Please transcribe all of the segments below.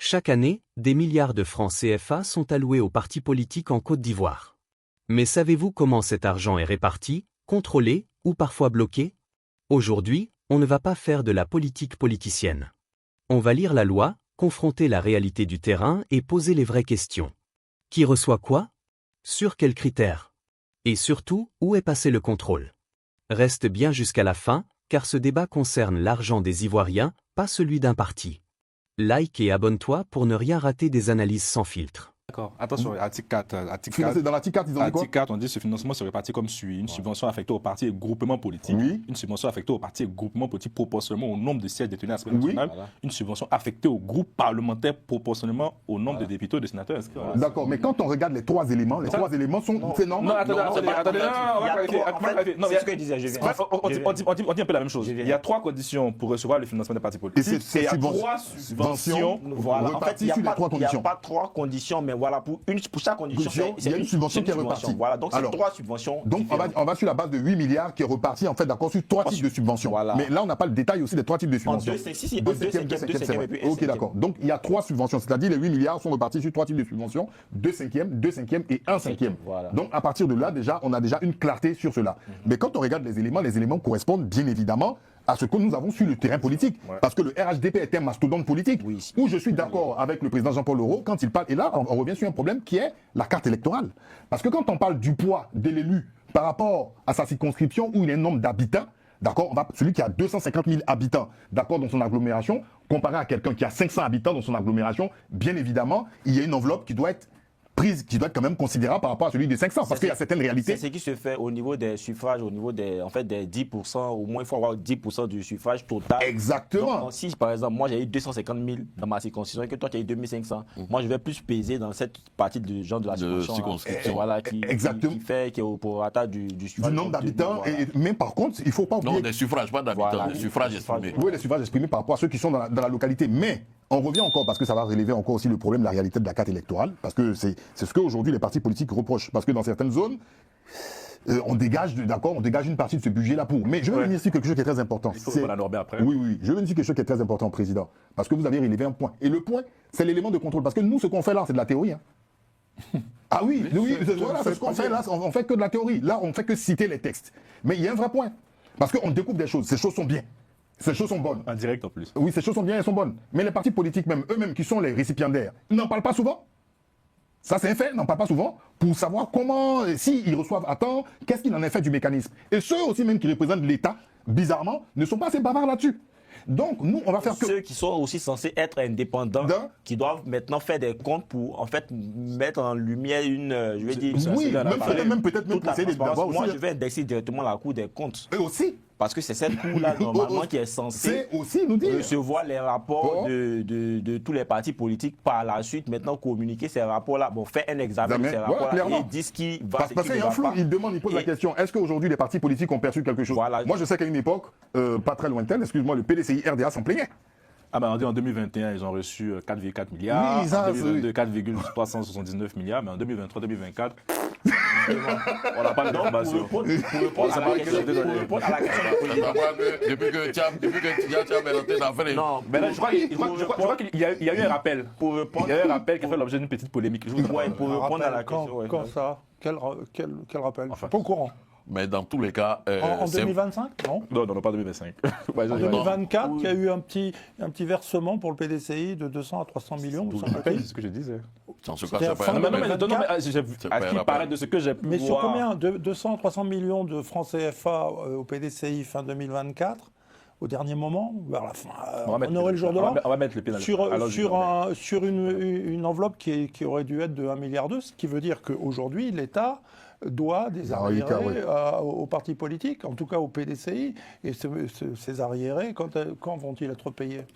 Chaque année, des milliards de francs CFA sont alloués aux partis politiques en Côte d'Ivoire. Mais savez-vous comment cet argent est réparti, contrôlé ou parfois bloqué? Aujourd'hui, on ne va pas faire de la politique politicienne. On va lire la loi, confronter la réalité du terrain et poser les vraies questions. Qui reçoit quoi? Sur quels critères? Et surtout, où est passé le contrôle? Reste bien jusqu'à la fin, car ce débat concerne l'argent des Ivoiriens, pas celui d'un parti. Like et abonne-toi pour ne rien rater des analyses sans filtre. D'accord. Attention, article 4. Dans l'article 4, ils ont dit quoi? Article 4, on dit que ce financement se répartit comme suit. Une subvention affectée aux partis et groupements politiques. Oui. Une subvention affectée aux partis et groupements politiques proportionnellement au nombre de sièges détenus à l'Assemblée nationale. Voilà. Une subvention affectée aux groupes parlementaires proportionnellement au nombre de députés et de sénateurs inscrits. D'accord, mais quand on regarde les trois éléments sont... C'est normal. Non, attendez. C'est ce que je disais. On dit un peu la même chose. Il y a 3 conditions pour recevoir le financement des partis politiques. Et c'est il y a 3 subventions. Voilà. En fait, il n'y a pas 3 conditions, mais voilà, pour chaque condition, il y a une subvention qui est repartie. Voilà, donc c'est 3 subventions. Donc on va sur la base de 8 milliards qui est reparti en fait d'accord sur 3 types de subventions. Voilà. Mais là on n'a pas le détail aussi des 3 types de subventions. En 2 cinquièmes et puis 1 Ok, d'accord. Donc il y a 3 subventions, c'est-à-dire les 8 milliards sont repartis sur 3 types de subventions, 2 cinquièmes et 1 cinquième. Voilà. Donc à partir de là déjà on a déjà une clarté sur cela. Mais quand on regarde les éléments correspondent bien évidemment à ce que nous avons sur le terrain politique. Ouais. Parce que le RHDP est un mastodonte politique, où je suis d'accord avec le président Jean-Paul Leroux quand il parle, et là on revient sur un problème qui est la carte électorale. Parce que quand on parle du poids de l'élu par rapport à sa circonscription où il y a un nombre d'habitants, d'accord, celui qui a 250 000 habitants, d'accord, dans son agglomération, comparé à quelqu'un qui a 500 habitants dans son agglomération, bien évidemment, il y a une enveloppe qui doit être prise, qui doit être quand même considérable par rapport à celui de 500, parce qu'il y a certaines réalités. C'est ce qui se fait au niveau des suffrages, au niveau des 10%, au moins il faut avoir 10% du suffrage total. Exactement. Donc, si par exemple, moi j'ai eu 250 000 dans ma circonscription et que toi tu as eu 2500, moi je vais plus peser dans cette partie de gens de la circonscription. Voilà, qui fait qui est au prorata du suffrage. Du nombre d'habitants, mais par contre, il ne faut pas oublier. Non, des suffrages, pas d'habitants, voilà, des suffrages exprimés. Oui, les suffrages exprimés par rapport à ceux qui sont dans la localité. Mais on revient encore, parce que ça va relever encore aussi le problème de la réalité de la carte électorale, parce que c'est ce qu'aujourd'hui les partis politiques reprochent, parce que dans certaines zones, on dégage une partie de ce budget-là pour. Mais je veux venir sur quelque chose qui est très important. Il faut la normer après. Oui, je veux venir sur quelque chose qui est très important, Président, parce que vous avez relevé un point. Et le point, c'est l'élément de contrôle, parce que nous, ce qu'on fait là, c'est de la théorie. Ah oui, c'est ce qu'on fait là, on fait que de la théorie. Là, on fait que citer les textes. Mais il y a un vrai point, parce qu'on découvre des choses, ces choses sont bien. Ces choses sont bonnes. En direct en plus. Oui, ces choses sont bien, elles sont bonnes. Mais les partis politiques même, eux-mêmes qui sont les récipiendaires, ils n'en parlent pas souvent. Ça c'est un fait, ils n'en parlent pas souvent pour savoir comment, s'ils reçoivent à temps, qu'est-ce qu'il en est fait du mécanisme. Et ceux aussi même qui représentent l'État, bizarrement, ne sont pas assez bavards là-dessus. Donc nous, on va faire ceux qui sont aussi censés être indépendants, qui doivent maintenant faire des comptes pour en fait mettre en lumière une, je vais dire, même peut-être procéder d'abord. Moi, je vais indexer directement la Cour des comptes. Eux aussi. Parce que c'est cette cour-là, normalement, qui est censée recevoir les rapports de tous les partis politiques. Par la suite, maintenant, communiquer ces rapports-là, faire un examen de ces rapports-là et dire ce qui va, parce qu'il y a un flou, il pose la question, est-ce qu'aujourd'hui les partis politiques ont perçu quelque chose? Moi, je sais qu'à une époque, pas très lointaine, excuse-moi, le PDCI RDA s'en plaignait. En 2021, ils ont reçu 4,4 milliards. Oui, en 2022, 4,379 milliards. Mais en 2023-2024, on n'a pas d'information. Pour répondre à la question. Depuis que tu as mélanté l'affaire. Non, mais là, je crois qu'il y a eu un rappel. Il y a eu un rappel qui a fait l'objet d'une petite polémique. Pour répondre à la question. Quand ça? Quel rappel? Pas au courant. Mais dans tous les cas... en 2025, non? Non, pas 2025. En 2024, il y a eu un petit versement pour le PDCI de 200 à 300 millions. C'est ce que je disais. Dans ce cas, c'est pas... À qui paraît de ce que j'ai pu voir. Mais sur combien? 200 à 300 millions de francs CFA au PDCI fin 2024 au dernier moment, vers la fin, on aurait le jour de l'an, on va mettre le pied sur une enveloppe qui aurait dû être de 1,2 milliard, ce qui veut dire qu'aujourd'hui, l'État doit des arriérés aux partis politiques, en tout cas au PDCI, et ces arriérés, quand vont-ils être payés?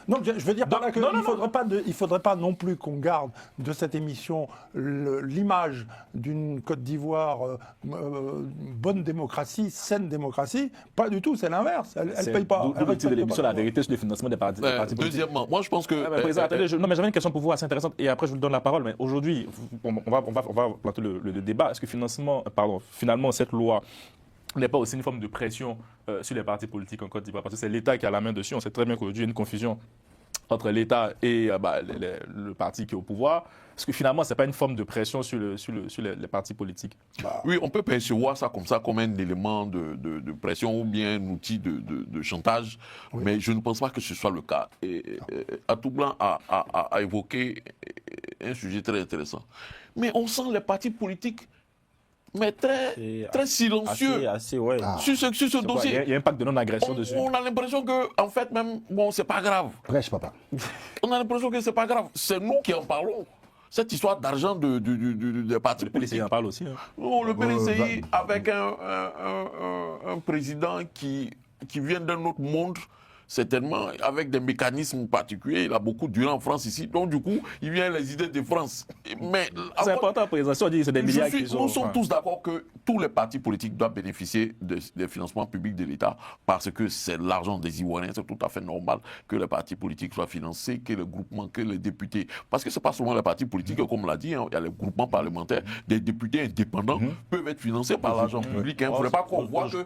Non, je veux dire qu'il ne faudrait pas non plus qu'on garde de cette émission l'image d'une Côte d'Ivoire bonne démocratie, saine démocratie. Pas du tout, c'est l'inverse. Elle ne paye pas. D'où le titre de l'émission, la vérité sur le financement des partis politiques. Deuxièmement, moi je pense que... mais j'avais une question pour vous assez intéressante, et après je vous donne la parole. Mais aujourd'hui, on va planter le débat. Est-ce que finalement, cette loi n'est pas aussi une forme de pression sur les partis politiques en Côte d'Ivoire? Parce que c'est l'État qui a la main dessus. On sait très bien qu'aujourd'hui, il y a une confusion entre l'État et le parti qui est au pouvoir. Est-ce que finalement, ce n'est pas une forme de pression sur les partis politiques? Oui, on peut percevoir ça comme un élément de pression ou bien un outil de chantage, mais je ne pense pas que ce soit le cas. Et Atoublan a évoqué un sujet très intéressant. Mais on sent les partis politiques très silencieux sur ce dossier. Il y a un pacte de non-agression dessus. On a l'impression que, en fait, même, bon, c'est pas grave. Prêche, papa. On a l'impression que c'est pas grave. C'est nous qui en parlons. Cette histoire d'argent des partis politiques. Le PDCI en parle aussi. Hein. Non, le PDCI, avec un président qui vient d'un autre monde, certainement, avec des mécanismes particuliers. Il a beaucoup duré en France ici. Donc, du coup, il vient les idées de France. Mais c'est important, président. Si on dit que c'est des milliards qui sont... Nous sommes tous d'accord que tous les partis politiques doivent bénéficier des financements publics de l'État parce que c'est l'argent des Ivoiriens. C'est tout à fait normal que les partis politiques soient financés, que les groupements, que les députés. Parce que ce n'est pas seulement les partis politiques, comme on l'a dit, hein, il y a les groupements parlementaires. Des députés indépendants peuvent être financés par l'argent public. Il ne faudrait pas qu'on voit que...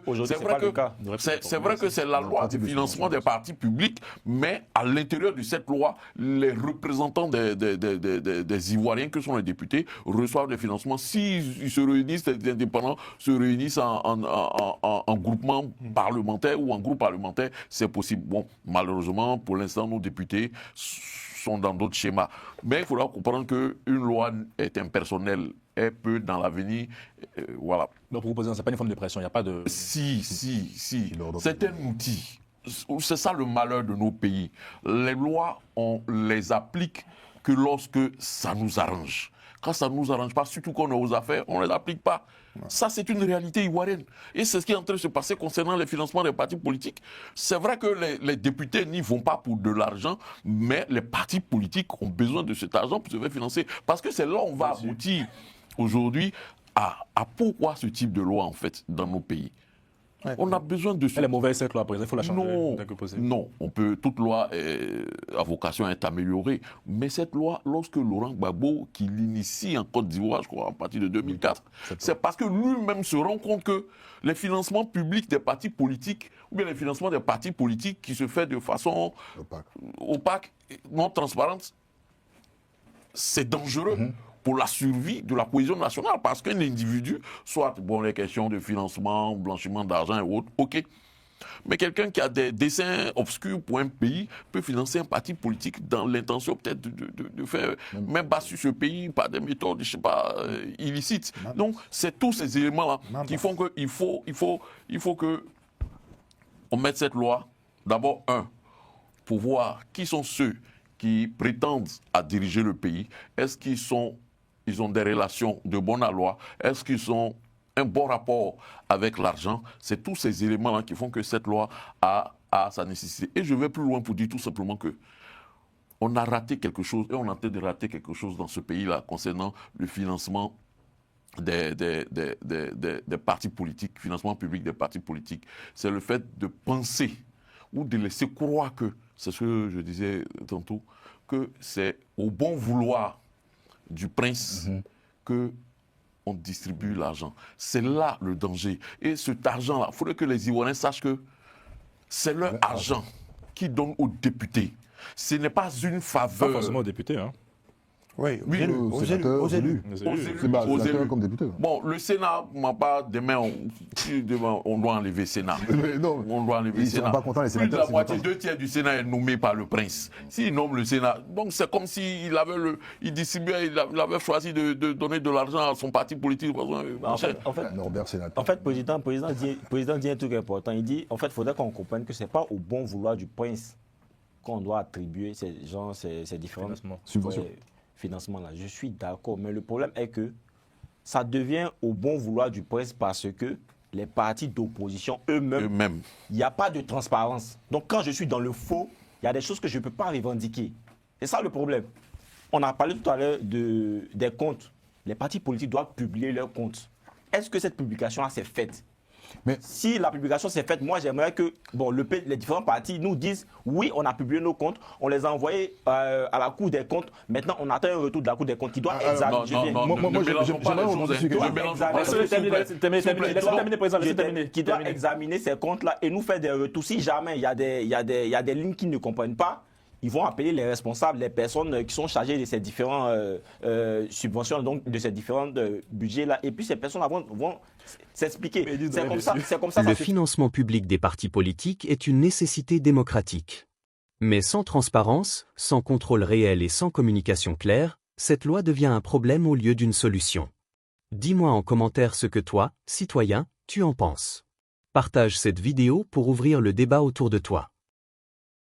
C'est vrai que c'est la loi du financement des partis publics, mais à l'intérieur de cette loi, les représentants des Ivoiriens, que sont les députés, reçoivent des financements. S'ils se réunissent, les indépendants se réunissent en groupement parlementaire ou en groupe parlementaire, c'est possible. Bon, malheureusement, pour l'instant, nos députés sont dans d'autres schémas. Mais il faudra comprendre qu'une loi est impersonnelle. Elle peut, dans l'avenir, voilà. Donc, pour vous poser, ce n'est pas une forme de pression, il n'y a pas de... Si. C'est un outil. C'est ça le malheur de nos pays. Les lois, on les applique que lorsque ça nous arrange. Quand ça ne nous arrange pas, surtout quand on est aux affaires, on ne les applique pas. Ça, c'est une réalité ivoirienne. Et c'est ce qui est en train de se passer concernant les financements des partis politiques. C'est vrai que les députés n'y vont pas pour de l'argent, mais les partis politiques ont besoin de cet argent pour se faire financer. Parce que c'est là où on va aboutir aujourd'hui à pourquoi ce type de loi, en fait, dans nos pays. On a besoin de... Elle est mauvaise, cette loi, il faut la changer. Non, toute loi a vocation à être améliorée. Mais cette loi, lorsque Laurent Gbagbo, qui l'initie en Côte d'Ivoire, je crois, à partir de 2004, c'est parce que lui-même se rend compte que les financements publics des partis politiques, ou bien les financements des partis politiques qui se fait de façon opaque, non transparente, c'est dangereux. Pour la survie de la cohésion nationale, parce qu'un individu, soit, bon, les questions de financement, blanchiment d'argent et autres, ok. Mais quelqu'un qui a des desseins obscurs pour un pays peut financer un parti politique dans l'intention peut-être de faire même bas sur ce pays par des méthodes, je ne sais pas, illicites. Donc, c'est tous ces éléments-là qui font qu'il faut que on mette cette loi, d'abord, pour voir qui sont ceux qui prétendent à diriger le pays. Est-ce qu'ils ont des relations de bonne aloi? Est-ce qu'ils ont un bon rapport avec l'argent? C'est tous ces éléments-là qui font que cette loi a sa nécessité. Et je vais plus loin pour dire tout simplement que on a raté quelque chose, et on est en train de rater quelque chose dans ce pays-là concernant le financement des partis politiques, financement public des partis politiques. C'est le fait de penser ou de laisser croire que, c'est ce que je disais tantôt, que c'est au bon vouloir du prince que on distribue l'argent. C'est là le danger. Et cet argent-là, il faudrait que les Ivoiriens sachent que c'est leur argent qu'ils donnent aux députés. Ce n'est pas une faveur. Pas forcément aux députés, hein. Oui, aux élus. Comme député. Bon, le Sénat, demain, on doit enlever le Sénat. Non, on doit enlever le Sénat. Pas contents, les sénateurs, plus de la moitié, 2/3 du Sénat est nommé par le prince. S'il nomme le Sénat, donc c'est comme s'il avait choisi de donner de l'argent à son parti politique. En fait, président dit un truc important. Il dit, en fait, il faudrait qu'on comprenne que ce n'est pas au bon vouloir du prince qu'on doit attribuer ces différentes subventions. Financement-là. Je suis d'accord, mais le problème est que ça devient au bon vouloir du prince parce que les partis d'opposition eux-mêmes, il n'y a pas de transparence. Donc quand je suis dans le faux, il y a des choses que je ne peux pas revendiquer. C'est ça le problème. On a parlé tout à l'heure des comptes. Les partis politiques doivent publier leurs comptes. Est-ce que cette publication-là s'est faite? Mais si la publication s'est faite, moi j'aimerais que les différents partis nous disent oui, on a publié nos comptes, on les a envoyés à la Cour des comptes. Maintenant, on attend un retour de la Cour des comptes qui doit examiner. Qui doit examiner ces comptes-là et nous faire des retours. Si jamais il y a des lignes qui ne comprennent pas, ils vont appeler les responsables, les personnes qui sont chargées de ces différentes subventions, donc de ces différents budgets-là. Et puis ces personnes vont s'expliquer. C'est comme ça. Le financement public des partis politiques est une nécessité démocratique. Mais sans transparence, sans contrôle réel et sans communication claire, cette loi devient un problème au lieu d'une solution. Dis-moi en commentaire ce que toi, citoyen, tu en penses. Partage cette vidéo pour ouvrir le débat autour de toi.